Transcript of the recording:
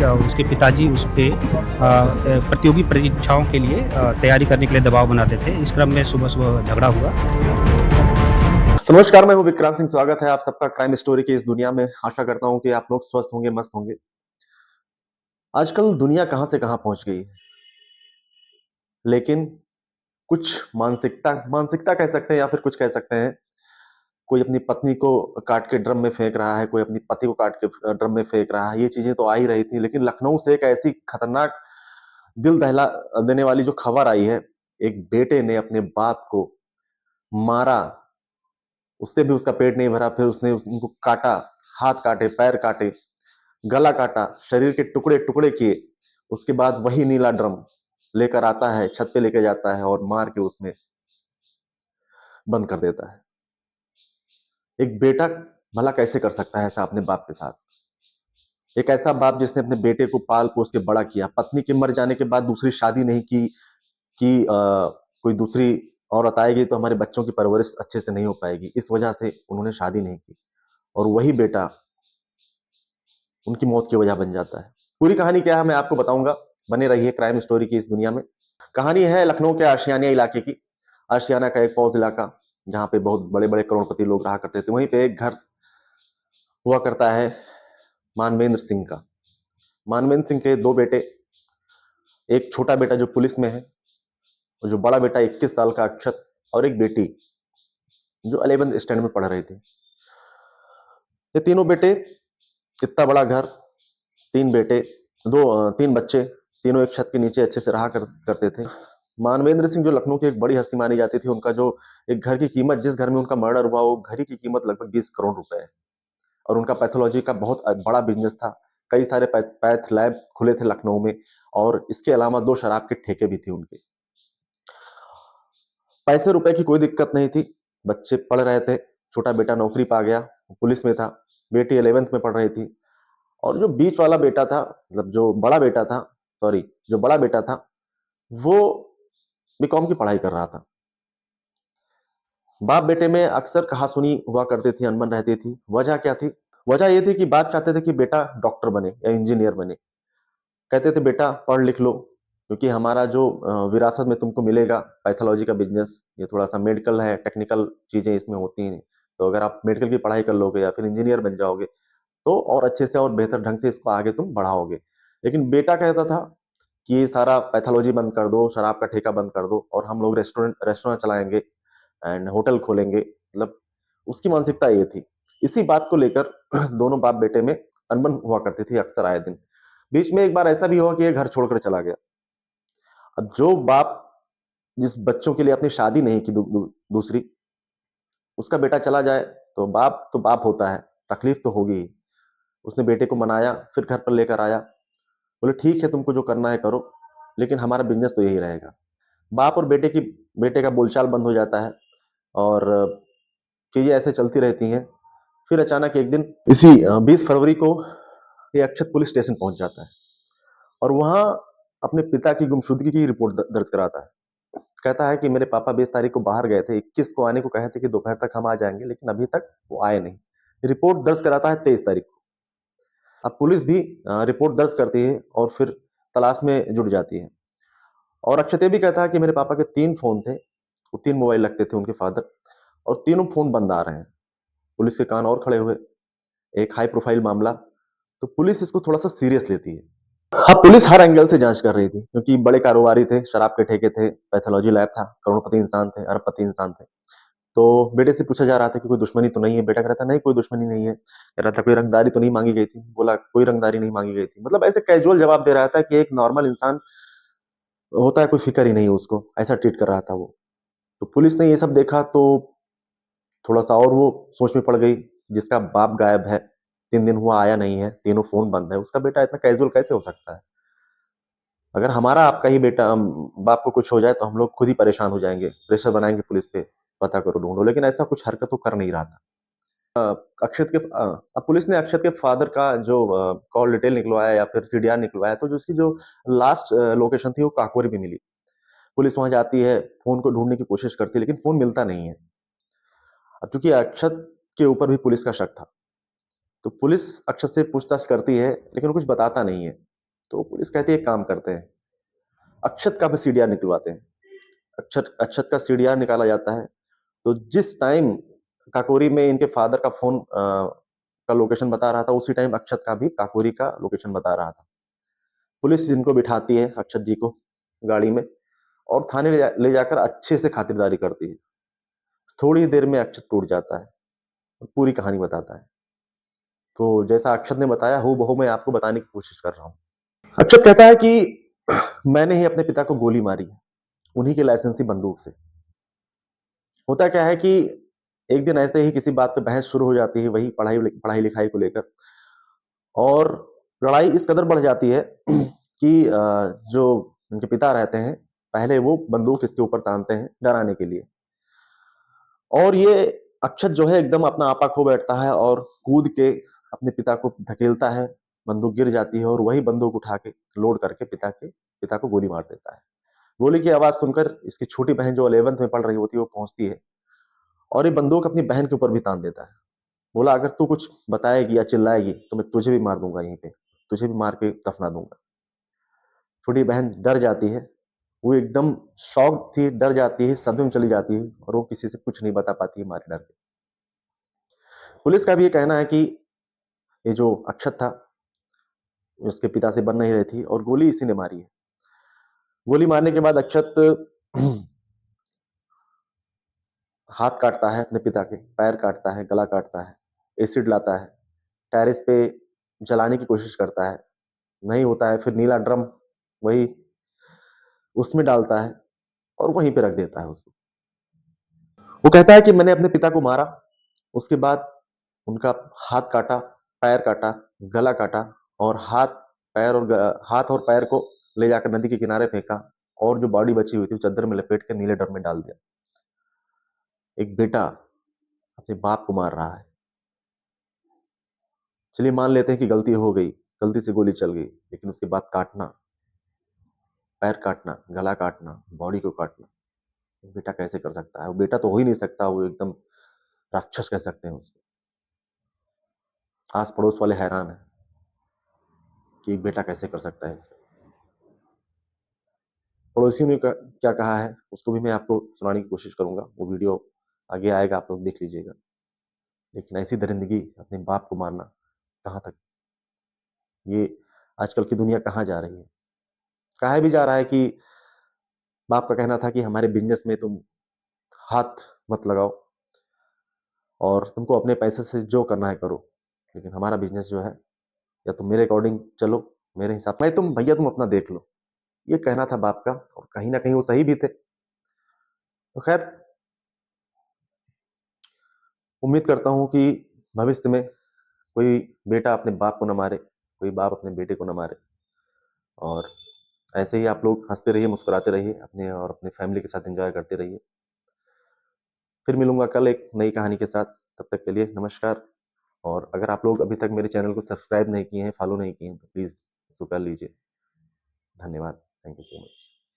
उसके पिताजी उस पे प्रतियोगी परीक्षाओं के लिए तैयारी करने के लिए दबाव बनाते थे। इस क्रम में सुबह-सुबह झगड़ा हुआ। तो नमस्कार, मैं हूं विक्रांत सिंह। स्वागत है आप सबका क्राइम स्टोरी की इस दुनिया में। आशा करता हूं कि आप लोग स्वस्थ होंगे, मस्त होंगे। आजकल दुनिया कहां से कहां पहुंच गई है, लेकिन कुछ मानसिकता मानसिकता कह सकते हैं या फिर कुछ कह सकते हैं। कोई अपनी पत्नी को काट के ड्रम में फेंक रहा है, कोई अपनी पति को काट के ड्रम में फेंक रहा है। ये चीजें तो आ ही रही थी, लेकिन लखनऊ से एक ऐसी खतरनाक, दिल दहला देने वाली जो खबर आई है, एक बेटे ने अपने बाप को मारा, उससे भी उसका पेट नहीं भरा, फिर उसने उनको काटा, हाथ काटे, पैर काटे, गला काटा, शरीर के टुकड़े टुकड़े किए। उसके बाद वही नीला ड्रम लेकर आता है, छत पे लेके जाता है और मार के उसमें बंद कर देता है। एक बेटा भला कैसे कर सकता है ऐसा अपने बाप के साथ? एक ऐसा बाप जिसने अपने बेटे को पाल पोस के बड़ा किया, पत्नी के मर जाने के बाद दूसरी शादी नहीं की कि कोई दूसरी औरत आएगी तो हमारे बच्चों की परवरिश अच्छे से नहीं हो पाएगी, इस वजह से उन्होंने शादी नहीं की, और वही बेटा उनकी मौत की वजह बन जाता है। पूरी कहानी क्या है मैं आपको बताऊंगा। बने रहिए क्राइम स्टोरी की इस दुनिया में। कहानी है लखनऊ के आशियाना इलाके की। आशियाना का एक पौज इलाका, जहां पे बहुत बड़े बड़े करोड़पति लोग रहा करते थे। वहीं पे एक घर हुआ करता है मानवेंद्र सिंह का। मानवेंद्र सिंह के दो बेटे, एक छोटा बेटा जो पुलिस में है, और जो बड़ा बेटा 21 साल का अक्षत, और एक बेटी जो 11th स्टैंडर्ड में पढ़ रही थी। ये तीनों बेटे, इतना बड़ा घर, तीन बेटे, तीन बच्चे, तीनों एक छत के नीचे अच्छे से करते थे। मानवेंद्र सिंह जो लखनऊ की एक बड़ी हस्ती मानी जाती थी, उनका जो एक घर की कीमत, जिस घर में उनका मर्डर हुआ, वो घर की कीमत लगभग 20 करोड़ रुपए है। और उनका पैथोलॉजी का बहुत बड़ा बिजनेस था। कई सारे पैथ लैब खुले थे लखनऊ में, और इसके अलावा दो शराब के ठेके भी थे उनके। पैसे रुपए की कोई दिक्कत नहीं थी, बच्चे पढ़ रहे थे। छोटा बेटा नौकरी पा गया, पुलिस में था। बेटी 11th में पढ़ रही थी। और जो बीच वाला बेटा था, मतलब जो बड़ा बेटा था, सॉरी, जो बड़ा बेटा था, वो बीकॉम की पढ़ाई कर रहा था। बाप बेटे में अक्सर कहासुनी हुआ करती थी, अनबन रहती थी। वजह क्या थी? वजह यह थी कि बाप चाहते थे कि बेटा डॉक्टर बने या इंजीनियर बने। कहते थे बेटा पढ़ लिख लो, क्योंकि हमारा जो विरासत में तुमको मिलेगा पैथोलॉजी का बिजनेस, ये थोड़ा सा मेडिकल है, टेक्निकल चीजें इसमें होती हैं। तो अगर आप मेडिकल की पढ़ाई कर लोगे या फिर इंजीनियर बन जाओगे, तो और अच्छे से और बेहतर ढंग से इसको आगे तुम बढ़ाओगे। लेकिन बेटा कहता था कि ये सारा पैथोलॉजी बंद कर दो, शराब का ठेका बंद कर दो, और हम लोग रेस्टोरेंट चलाएंगे एंड होटल खोलेंगे। मतलब उसकी मानसिकता ये थी। इसी बात को लेकर दोनों बाप बेटे में अनबन हुआ करती थी अक्सर आए दिन। बीच में एक बार ऐसा भी हुआ कि ये घर छोड़कर चला गया। अब जो बाप जिस बच्चों के लिए अपनी शादी नहीं की, दूसरी, उसका बेटा चला जाए, तो बाप होता है, तकलीफ तो होगी ही। उसने बेटे को मनाया, फिर घर पर लेकर आया, बोले ठीक है तुमको जो करना है करो, लेकिन हमारा बिजनेस तो यही रहेगा। बाप और बेटे का बोलचाल बंद हो जाता है, और चीजें ऐसे चलती रहती हैं। फिर अचानक एक दिन इसी 20 फरवरी को ये अक्षत पुलिस स्टेशन पहुंच जाता है, और वहां अपने पिता की गुमशुदगी की रिपोर्ट दर्ज कराता है। कहता है कि मेरे पापा 20 तारीख को बाहर गए थे, 21 को आने को कहे थे कि दोपहर तक हम आ जाएंगे, लेकिन अभी तक वो आए नहीं। रिपोर्ट दर्ज कराता है 23 तारीख को। अब पुलिस भी रिपोर्ट दर्ज करती है और फिर तलाश में जुट जाती है। और अक्षत ये भी कहता है कि मेरे पापा के 3 फोन थे, वो 3 मोबाइल लगते थे उनके फादर, और तीनों फोन बंद आ रहे हैं। पुलिस के कान और खड़े हुए, एक हाई प्रोफाइल मामला, तो पुलिस इसको थोड़ा सा सीरियस लेती है। हाँ, पुलिस हर एंगल से जांच कर रही थी, क्योंकि बड़े कारोबारी थे, शराब के ठेके थे, पैथोलॉजी लैब था, करोड़पति इंसान थे, अरबपति इंसान थे। तो बेटे से पूछा जा रहा था कि कोई दुश्मनी तो नहीं है? बेटा कह रहा था नहीं, कोई दुश्मनी नहीं है। कह रहा था कोई रंगदारी तो नहीं मांगी गई थी? बोला कोई रंगदारी नहीं मांगी गई थी। मतलब ऐसे कैजुअल जवाब दे रहा था कि एक नॉर्मल इंसान होता है, कोई फिक्र ही नहीं उसको, ऐसा ट्रीट कर रहा था वो। तो पुलिस ने ये सब देखा तो थोड़ा सा और वो सोच में पड़ गई। जिसका बाप गायब है, 3 दिन हुआ आया नहीं है, तीनों फोन बंद है, उसका बेटा इतना कैजुअल कैसे हो सकता है? अगर हमारा आपका ही बेटा बाप को कुछ हो जाए तो हम लोग खुद ही परेशान हो जाएंगे, प्रेशर बनाएंगे पुलिस पे, पता करो ढूंढो। लेकिन ऐसा कुछ हरकत तो कर नहीं रहा था। अब पुलिस ने अक्षत के फादर का जो कॉल डिटेल निकलवाया या फिर सीडीआर निकलवाया, तो जो उसकी जो लास्ट लोकेशन थी वो काकोरी भी मिली। पुलिस वहां जाती है, फोन को ढूंढने की कोशिश करती है, लेकिन फोन मिलता नहीं है। अब चूंकि अक्षत के ऊपर भी पुलिस का शक था, तो पुलिस अक्षत से पूछताछ करती है, लेकिन वो कुछ बताता नहीं है। तो पुलिस कहती है एक काम करते हैं, अक्षत का भी सीडीआर निकलवाते हैं। अक्षत अक्षत का सीडीआर निकाला जाता है। तो जिस टाइम काकोरी में इनके फादर का फोन का लोकेशन बता रहा था, उसी टाइम अक्षत का भी काकोरी का लोकेशन बता रहा था। पुलिस इनको बिठाती है, अक्षत जी को, गाड़ी में, और थाने ले जाकर अच्छे से खातिरदारी करती है। थोड़ी देर में अक्षत टूट जाता है और पूरी कहानी बताता है। तो जैसा अक्षत ने बताया, हूबहू मैं आपको बताने की कोशिश कर रहा हूँ। अक्षत कहता है कि मैंने ही अपने पिता को गोली मारी है, उन्हीं की लाइसेंसी बंदूक से। होता क्या है कि एक दिन ऐसे ही किसी बात पे बहस शुरू हो जाती है, वही पढ़ाई पढ़ाई लिखाई को लेकर, और लड़ाई इस कदर बढ़ जाती है कि जो उनके पिता रहते हैं, पहले वो बंदूक इसके ऊपर तानते हैं डराने के लिए, और ये अक्षत जो है एकदम अपना आपा खो बैठता है और कूद के अपने पिता को धकेलता है। बंदूक गिर जाती है और वही बंदूक उठा के लोड करके पिता को गोली मार देता है। गोली की आवाज सुनकर इसकी छोटी बहन जो 11th में पढ़ रही होती है, वो पहुंचती है और ये बंदूक अपनी बहन के ऊपर भी तान देता है। बोला, अगर तू कुछ बताएगी या चिल्लाएगी तो मैं तुझे भी मार दूंगा, यहीं पे तुझे भी मार के दफना दूंगा। छोटी बहन डर जाती है, वो एकदम शॉक थी, डर जाती है, सदमे में चली जाती है, और वो किसी से कुछ नहीं बता पाती है, मारे डर के। पुलिस का भी ये कहना है कि ये जो अक्षत था, उसके पिता से बन नहीं रही थी और गोली इसी ने मारी है। गोली मारने के बाद अक्षत हाथ काटता है अपने पिता के, पैर काटता है, गला काटता है, एसिड लाता है, टेरेस पे जलाने की कोशिश करता है, नहीं होता है, फिर नीला ड्रम वही उसमें डालता है और वहीं पे रख देता है उसको। वो कहता है कि मैंने अपने पिता को मारा, उसके बाद उनका हाथ काटा, पैर काटा, गला काटा, और हाथ और पैर को ले जाकर नदी के किनारे फेंका, और जो बॉडी बची हुई थी चादर में लपेट के नीले ड्रम में डाल दिया। एक बेटा अपने बाप को मार रहा है। चलिए मान लेते हैं कि गलती हो गई, गलती से गोली चल गई, लेकिन उसके बाद काटना, पैर काटना, गला काटना, बॉडी को काटना, बेटा कैसे कर सकता है? वो बेटा तो हो ही नहीं सकता, वो एकदम राक्षस कह सकते हैं उसको। आस पड़ोस वाले हैरान है कि एक बेटा कैसे कर सकता है इसका। पड़ोसियों ने क्या कहा है उसको भी मैं आपको सुनाने की कोशिश करूंगा, वो वीडियो आगे आएगा, आप लोग देख लीजिएगा। लेकिन ऐसी दरिंदगी, अपने बाप को मारना, कहाँ तक? ये आजकल की दुनिया कहाँ जा रही है? कहा भी जा रहा है कि बाप का कहना था कि हमारे बिजनेस में तुम हाथ मत लगाओ और तुमको अपने पैसे से जो करना है करो, लेकिन हमारा बिजनेस जो है, या तुम मेरे अकॉर्डिंग चलो, मेरे हिसाब से, तुम भैया तुम अपना देख लो, ये कहना था बाप का, और कहीं ना कहीं वो सही भी थे। तो खैर, उम्मीद करता हूं कि भविष्य में कोई बेटा अपने बाप को न मारे, कोई बाप अपने बेटे को न मारे, और ऐसे ही आप लोग हंसते रहिए, मुस्कुराते रहिए, अपने और अपने फैमिली के साथ एंजॉय करते रहिए। फिर मिलूंगा कल एक नई कहानी के साथ, तब तक के लिए नमस्कार। और अगर आप लोग अभी तक मेरे चैनल को सब्सक्राइब नहीं किए हैं, फॉलो नहीं किए हैं, तो प्लीज़ इसको कर लीजिए। धन्यवाद। Thank you so much.